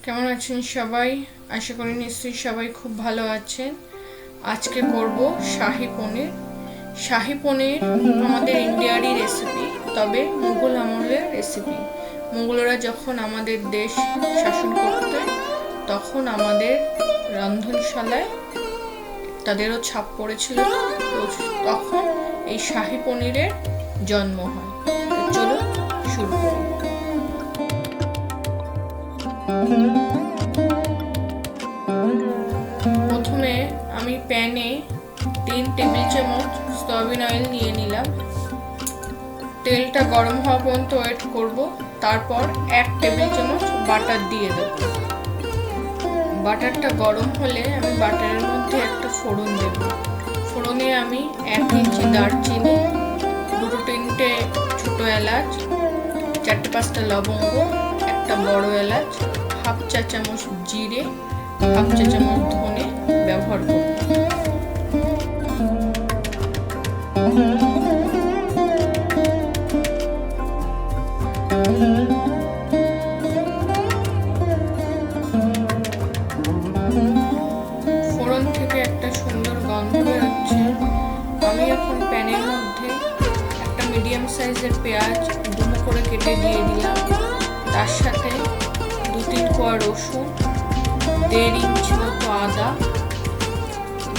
কেমন আছেন সবাই? আশা করি নিশ্চয়ই সবাই খুব ভালো আছেন। আজকে করব শাহি পনির। শাহি পনির আমাদের ইন্ডিয়ারই রেসিপি, তবে মুঘল আমলের রেসিপি। মুঘলরা যখন আমাদের দেশ শাসন করতেন তখন আমাদের রন্ধনশালায় তাদেরও ছাপ পড়েছিল, তখন এই শাহি পনিরের জন্ম হয়। চলুন শুরু করি। প্রথমে আমি প্যানে 3 টেবিল চামচ সয়াবিন অয়েল নিয়ে নিলাম। তেলটা গরম হওয়া পর্যন্ত ওয়েট করব। তারপর 1 টেবিল চামচ বাটার দিয়ে দেব। বাটারটা গরম হলে আমি বাটারের মধ্যে একটা ফোড়ন দেব। ফোড়নে আমি 1 ইঞ্চি দারচিনি, 2-3টে ছোট এলাচ, 4-5টা লবঙ্গ, একটা বড় এলাচ, হাফ চা চামচ জিরে, হাফ চা চামচ ধনে ব্যবহার করব। ফোড়ন থেকে একটা সুন্দর গন্ধ বেরোচ্ছে। আমি এখন প্যানের মধ্যে একটা মিডিয়াম সাইজের পেঁয়াজ ডুমো করে কেটে দিয়ে দিলাম। তার সাথে 2-3 কোয়া রসুন, 1.5 ইঞ্চি মতো আদা,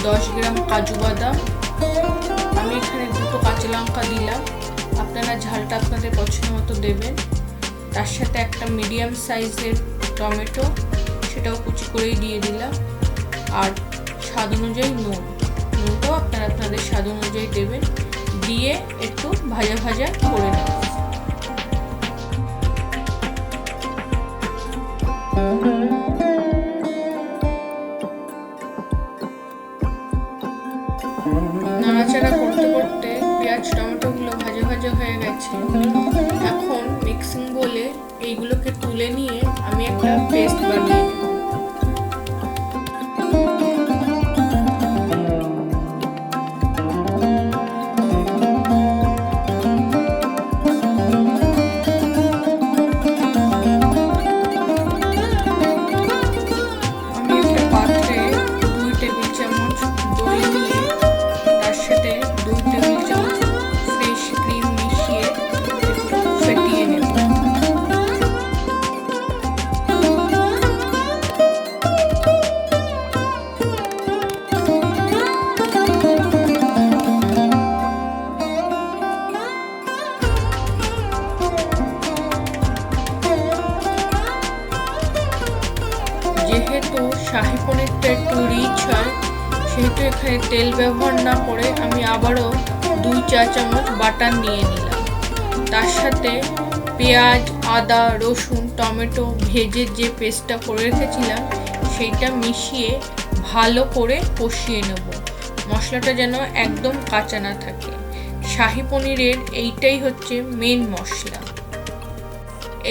10 গ্রাম কাজু বাদাম। আমি এখানে 2টো কাঁচা লঙ্কা দিলাম, আপনারা ঝালটা আপনাদের পছন্দ মতো দেবেন। তার সাথে একটা মিডিয়াম সাইজের টমেটো, সেটাও কুচি করেই দিয়ে দিলাম। আর স্বাদ অনুযায়ী নুনটাও আপনারা আপনাদের স্বাদ অনুযায়ী দেবেন। দিয়ে একটু ভাজা ভাজা করে নেবেন। নাড়াচাড়া করতে করতে পেঁয়াজ টমেটোগুলো ভাজা ভাজা হয়ে গেছে। এখন মিক্সিং বলে এইগুলোকে তুলে নিয়ে আমি একটা পেস্ট বানিয়ে নেব। যেহেতু শাহি পনিরটা একটু রিচ হয়, সেহেতু এখানে তেল ব্যবহার না করে আমি আবারও 2 চা চামচ বাটার নিয়ে নিলাম। তার সাথে পেঁয়াজ, আদা, রসুন, টমেটো ভেজে যে পেস্টটা করে রেখেছিলাম সেইটা মিশিয়ে ভালো করে কষিয়ে নেব। মশলাটা যেন একদম কাঁচা না থাকে। শাহি পনিরের এইটাই হচ্ছে মেন মশলা।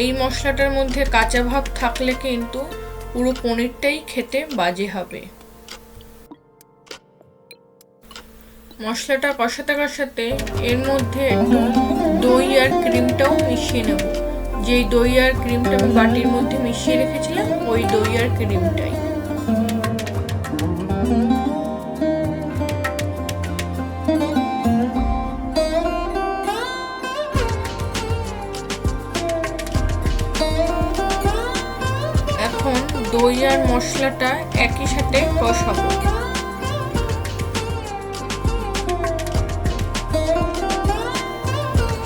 এই মশলাটার মধ্যে কাঁচা ভাব থাকলে কিন্তু পুরো পনিরটাই খেতে বাজে হবে। মশলাটা কষাতে কষাতে এর মধ্যে একটু দই আর ক্রিমটাও মিশিয়ে নেব। যেই দই আর ক্রিমটা আমি বাটির মধ্যে মিশিয়ে রেখেছিলাম, ওই দই আর ক্রিমটাই। এখন দই আর মশলাটা একই সাথে কষাবো।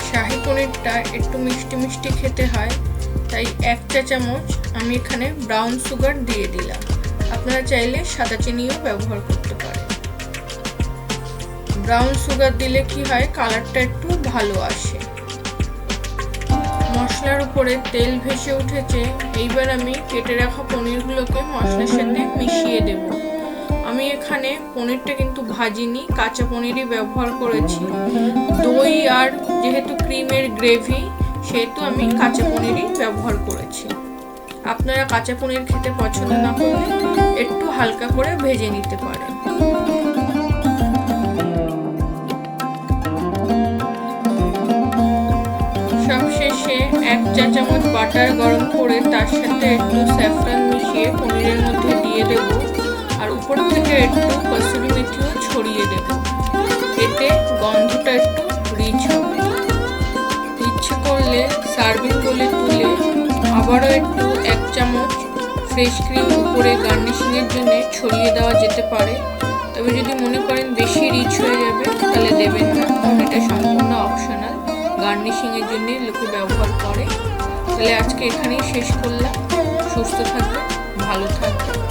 শাহি পনিরটা একটু মিষ্টি মিষ্টি খেতে হয়, তাই 1 চা চামচ আমি এখানে ব্রাউন সুগার দিয়ে দিলাম। আপনারা চাইলে সাদা চিনিও ব্যবহার করতে পারেন। ব্রাউন সুগার দিলে কি হয়, কালারটা একটু ভালো আসে। মশলার উপরে তেল ভেসে উঠেছে। এইবার আমি কেটে রাখা পনিরগুলোকে মশলার সাথে মিশিয়ে দেব। আমি এখানে পনিরটা কিন্তু ভাজিনি, কাঁচা পনিরই ব্যবহার করেছি। দই আর যেহেতু ক্রিমের গ্রেভি, সেহেতু আমি কাঁচা পনিরই ব্যবহার করেছি। আপনারা কাঁচা পনির খেতে পছন্দ না করলে একটু হালকা করে ভেজে নিতে পারেন। সবশেষে শেষে 1 চা চামচ বাটার গরম করে তার সাথে একটু স্যাফরান মিশিয়ে পনিরের মধ্যে দিয়ে দেব, আর উপর থেকে একটু কসুরি মেথিও ছড়িয়ে দেব। এতে গন্ধটা একটু রিচ হবে। ইচ্ছে করলে সার্ভিং বলে তুলে আবারও একটু 1 চামচ ফ্রেশ ক্রিম উপরে গার্নিশিংয়ের জন্য ছড়িয়ে দেওয়া যেতে পারে। তবে যদি মনে করেন বেশি রিচ হয়ে যাবে তাহলে দেবেন না, কারণ এটা সম্পূর্ণ অপশনাল, গার্নিশিংয়ের জন্য লোকে ব্যবহার করে। তাহলে আজকে এখানেই শেষ করলাম। সুস্থ থাকবে, ভালো থাকবে।